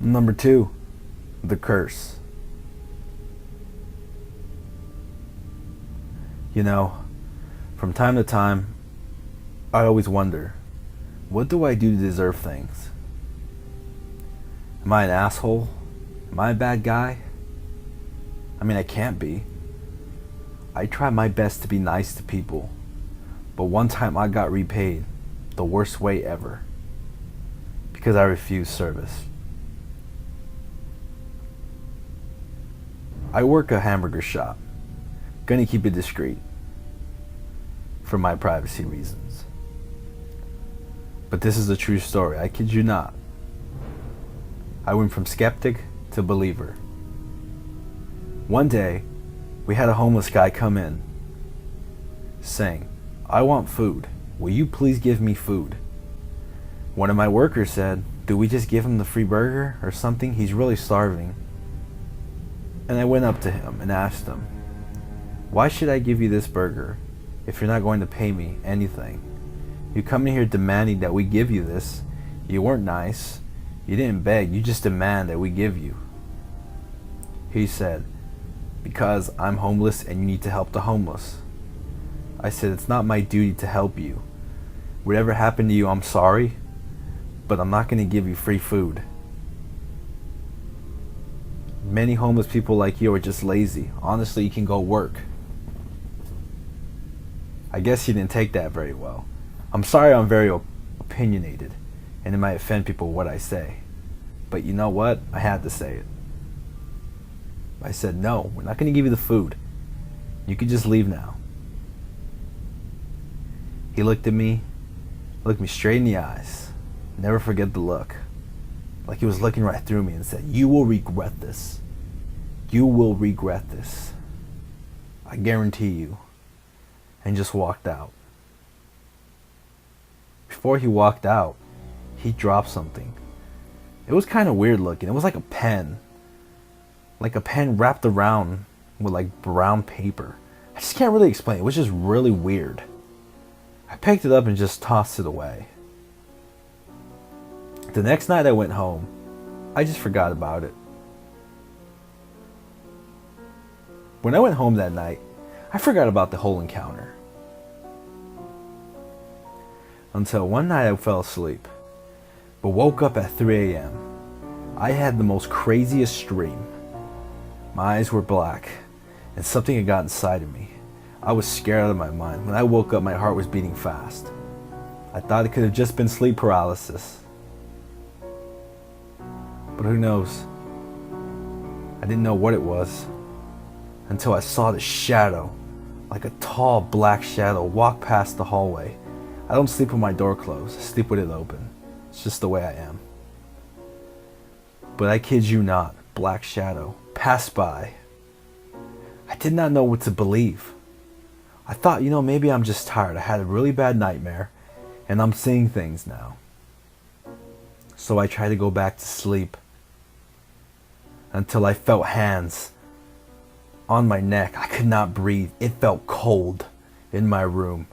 Number 2, the curse. You know, from time to time, I always wonder, what do I do to deserve things? Am I an asshole? Am I a bad guy? I mean, I can't be. I try my best to be nice to people, but one time I got repaid the worst way ever because I refused service. I work a hamburger shop. Gonna keep it discreet for my privacy reasons. But this is a true story, I kid you not. I went from skeptic to believer. One day, we had a homeless guy come in saying, "I want food. Will you please give me food?" One of my workers said, "Do we just give him the free burger or something? He's really starving." And I went up to him and asked him, "Why should I give you this burger if you're not going to pay me anything? You come in here demanding that we give you this. You weren't nice. You didn't beg. You just demand that we give you." He said, "Because I'm homeless and you need to help the homeless." I said, "It's not my duty to help you. Whatever happened to you, I'm sorry, but I'm not going to give you free food. Many homeless people like you are just lazy. Honestly, you can go work." I guess he didn't take that very well. I'm sorry I'm very opinionated, and it might offend people what I say. But you know what? I had to say it. I said, "No, we're not going to give you the food. You can just leave now." He looked at me, looked me straight in the eyes. Never forget the look. Like he was looking right through me and said, "You will regret this. You will regret this. I guarantee you." And just walked out. Before he walked out, he dropped something. It was kind of weird looking. It was like a pen. Like a pen wrapped around with like brown paper. I just can't really explain. It was just really weird. I picked it up and just tossed it away. The next night I went home, I just forgot about it. When I went home that night, I forgot about the whole encounter. Until one night I fell asleep, but woke up at 3 a.m. I had the most craziest dream. My eyes were black, and something had got inside of me. I was scared out of my mind. When I woke up, my heart was beating fast. I thought it could have just been sleep paralysis. But who knows? I didn't know what it was until I saw the shadow, like a tall black shadow, walk past the hallway. I don't sleep with my door closed. I sleep with it open. It's just the way I am. But I kid you not, black shadow passed by. I did not know what to believe. I thought, maybe I'm just tired. I had a really bad nightmare and I'm seeing things now. So I tried to go back to sleep until I felt hands on my neck. I could not breathe. It felt cold in my room.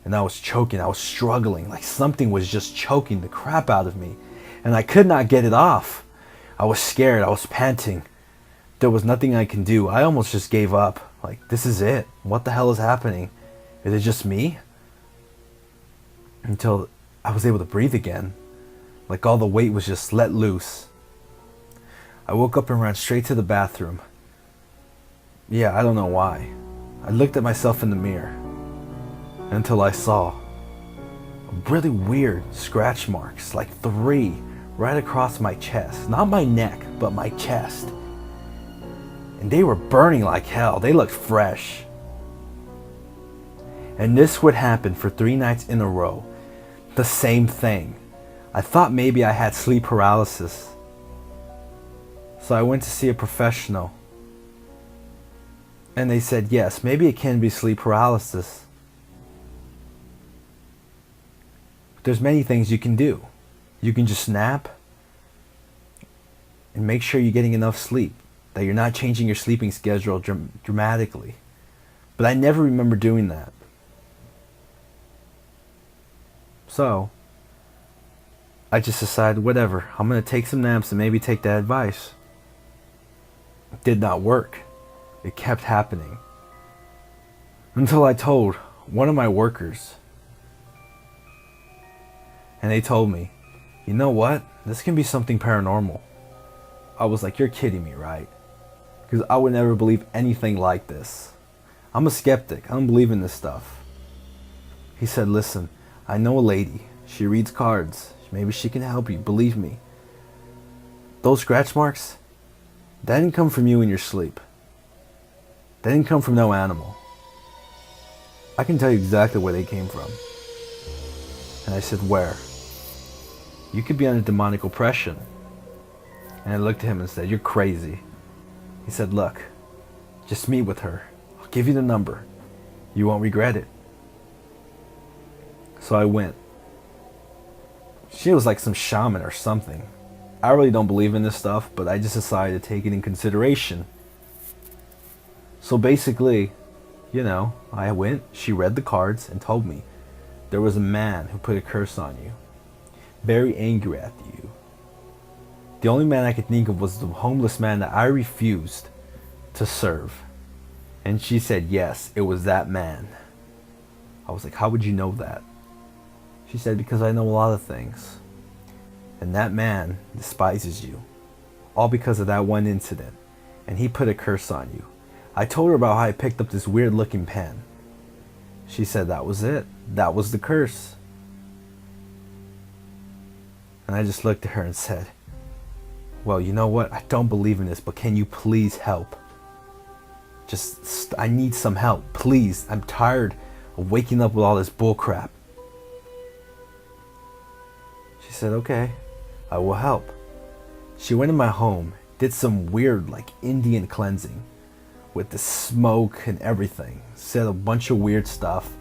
And I was choking. I was struggling. Like something was just choking the crap out of me. And I could not get it off. I was scared. I was panting. There was nothing I can do. I almost just gave up. Like, this is it. What the hell is happening? Is it just me? Until I was able to breathe again. Like all the weight was just let loose. I woke up and ran straight to the bathroom. Yeah, I don't know why. I looked at myself in the mirror until I saw really weird scratch marks, like 3 right across my chest. Not my neck, but my chest. And they were burning like hell. They looked fresh. And this would happen for 3 nights in a row. The same thing. I thought maybe I had sleep paralysis. So I went to see a professional. And they said, yes, maybe it can be sleep paralysis. But there's many things you can do. You can just nap and make sure you're getting enough sleep, that you're not changing your sleeping schedule dramatically. But I never remember doing that. So I just decided, whatever, I'm gonna take some naps and maybe take that advice. It did not work. It kept happening. Until I told one of my workers. And they told me, you know what? This can be something paranormal. I was like, you're kidding me, right? Because I would never believe anything like this. I'm a skeptic. I don't believe in this stuff. He said, listen, I know a lady. She reads cards. Maybe she can help you. Believe me. Those scratch marks, that didn't come from you in your sleep. They didn't come from no animal. I can tell you exactly where they came from. And I said, where? You could be under demonic oppression. And I looked at him and said, you're crazy. He said, look, just meet with her. I'll give you the number. You won't regret it. So I went. She was like some shaman or something. I really don't believe in this stuff, but I just decided to take it in consideration. So basically, I went, she read the cards and told me there was a man who put a curse on you. Very angry at you. The only man I could think of was the homeless man that I refused to serve. And she said, yes, it was that man. I was like, how would you know that? She said, because I know a lot of things. And that man despises you. All because of that one incident. And he put a curse on you. I told her about how I picked up this weird looking pen. She said that was it. That was the curse. And I just looked at her and said, well, you know what? I don't believe in this, but can you please help? I need some help, please. I'm tired of waking up with all this bull crap. She said, okay, I will help. She went in my home, did some weird like Indian cleansing with the smoke and everything. Said a bunch of weird stuff.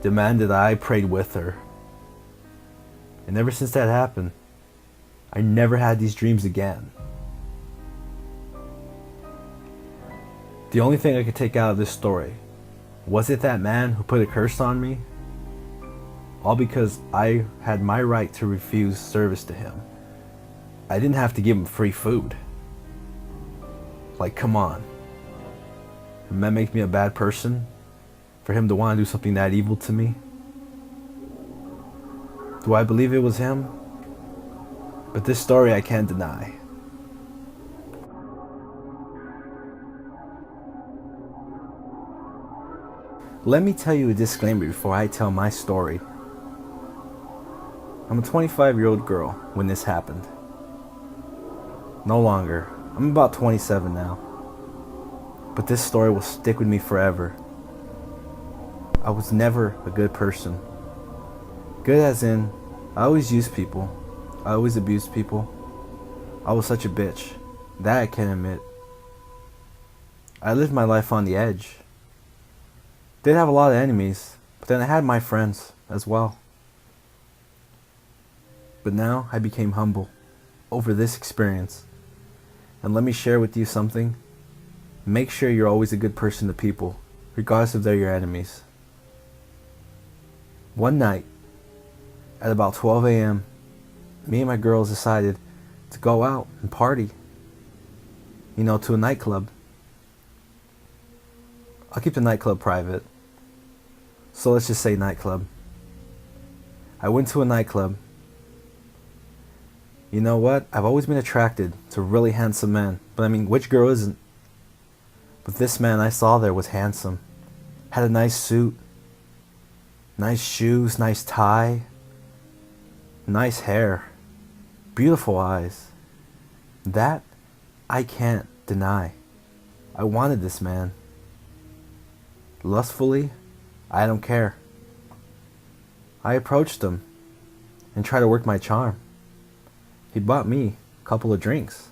Demanded I prayed with her. And ever since that happened, I never had these dreams again. The only thing I could take out of this story, was it that man who put a curse on me? All because I had my right to refuse service to him. I didn't have to give him free food. Like, come on. And that makes me a bad person for him to want to do something that evil to me? Do I believe it was him? But this story I can't deny. Let me tell you a disclaimer before I tell my story. I'm a 25-year-old girl when this happened. No longer. I'm about 27 now. But this story will stick with me forever. I was never a good person. Good as in, I always used people. I always abused people. I was such a bitch. That I can admit. I lived my life on the edge. Did have a lot of enemies, but then I had my friends as well. But now I became humble over this experience. And let me share with you something. Make sure you're always a good person to people, regardless if they're your enemies. One night, at about 12 a.m., me and my girls decided to go out and party. To a nightclub. I'll keep the nightclub private. So let's just say nightclub. I went to a nightclub. You know what? I've always been attracted to really handsome men. But I mean, which girl isn't? But this man I saw there was handsome. Had a nice suit. Nice shoes, nice tie. Nice hair. Beautiful eyes. That I can't deny. I wanted this man. Lustfully, I don't care. I approached him and tried to work my charm. He bought me a couple of drinks.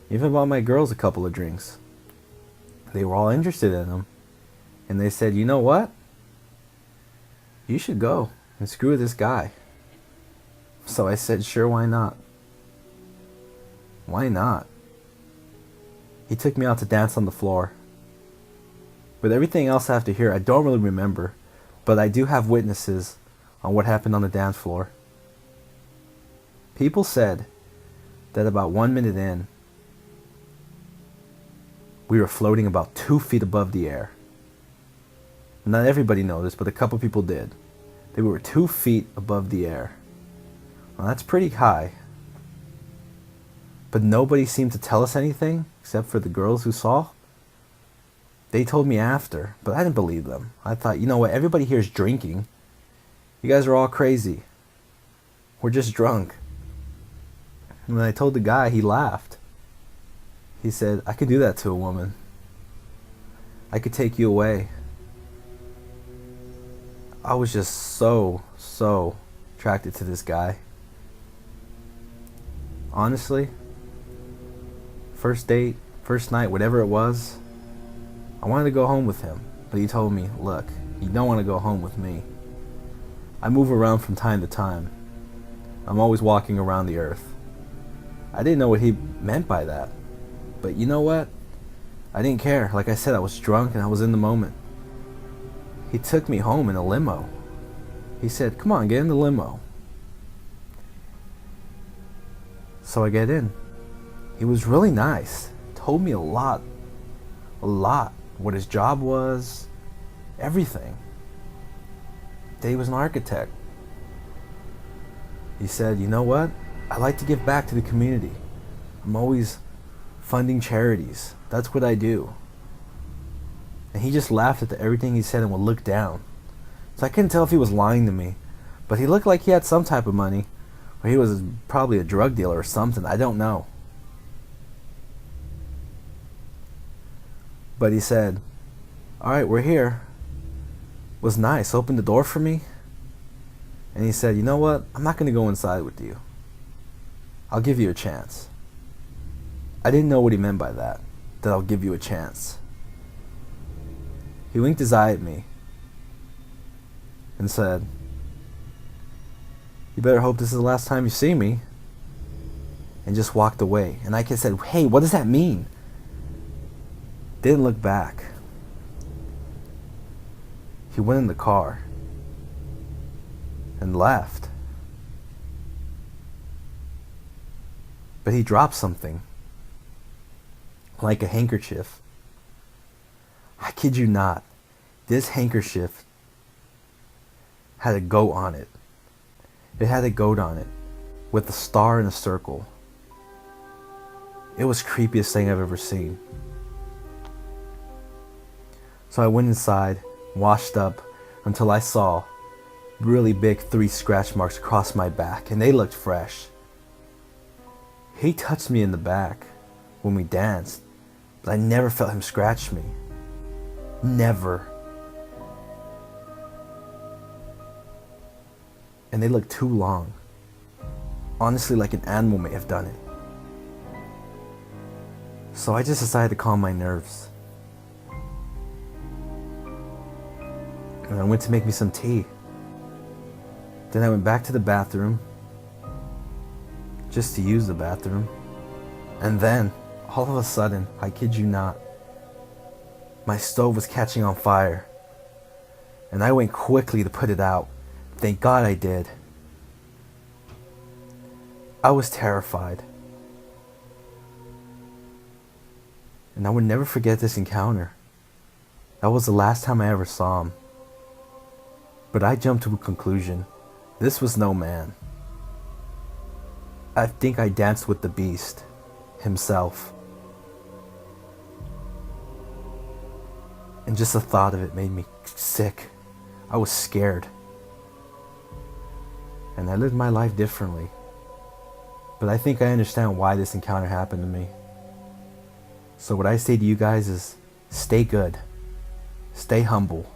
Even bought my girls a couple of drinks. They were all interested in him. And they said, you know what? You should go and screw this guy. So I said, sure, why not? Why not? He took me out to dance on the floor. With everything else after here, I don't really remember, but I do have witnesses on what happened on the dance floor. People said that about 1 minute in, we were floating about 2 feet above the air. Not everybody noticed, but a couple people did. They were 2 feet above the air. Well, that's pretty high. But nobody seemed to tell us anything, except for the girls who saw. They told me after, but I didn't believe them. I thought, you know what, everybody here is drinking. You guys are all crazy. We're just drunk. And when I told the guy, he laughed. He said, I could do that to a woman. I could take you away. I was just so attracted to this guy. Honestly, first date, first night, whatever it was, I wanted to go home with him. But he told me, look, you don't want to go home with me. I move around from time to time. I'm always walking around the earth. I didn't know what he meant by that. But you know what? I didn't care. Like I said, I was drunk and I was in the moment. He took me home in a limo. He said, come on, get in the limo. So I get in. He was really nice. Told me a lot. What his job was. Everything. That he was an architect. He said, you know what? I like to give back to the community. I'm always funding charities. That's what I do. And he just laughed at everything he said and would look down. So I couldn't tell if he was lying to me. But he looked like he had some type of money. Or he was probably a drug dealer or something. I don't know. But he said, alright, we're here. It was nice. Opened the door for me. And he said, you know what? I'm not going to go inside with you. I'll give you a chance. I didn't know what he meant by that. That I'll give you a chance. He winked his eye at me. And said, you better hope this is the last time you see me. And just walked away. And I said, hey, what does that mean? Didn't look back. He went in the car. And left. But he dropped something. Like a handkerchief. I kid you not. This handkerchief had a goat on it. It had a goat on it. With a star and a circle. It was the creepiest thing I've ever seen. So I went inside, washed up, until I saw really big 3 scratch marks across my back, and they looked fresh. He touched me in the back when we danced, but I never felt him scratch me. Never. And they looked too long. Honestly, like an animal may have done it. So I just decided to calm my nerves. And I went to make me some tea. Then I went back to the bathroom. Just to use the bathroom. And then, all of a sudden, I kid you not, my stove was catching on fire. And I went quickly to put it out. Thank God I did. I was terrified. And I would never forget this encounter. That was the last time I ever saw him. But I jumped to a conclusion. This was no man. I think I danced with the beast himself. And just the thought of it made me sick. I was scared. And I lived my life differently. But I think I understand why this encounter happened to me. So what I say to you guys is, stay good. Stay humble.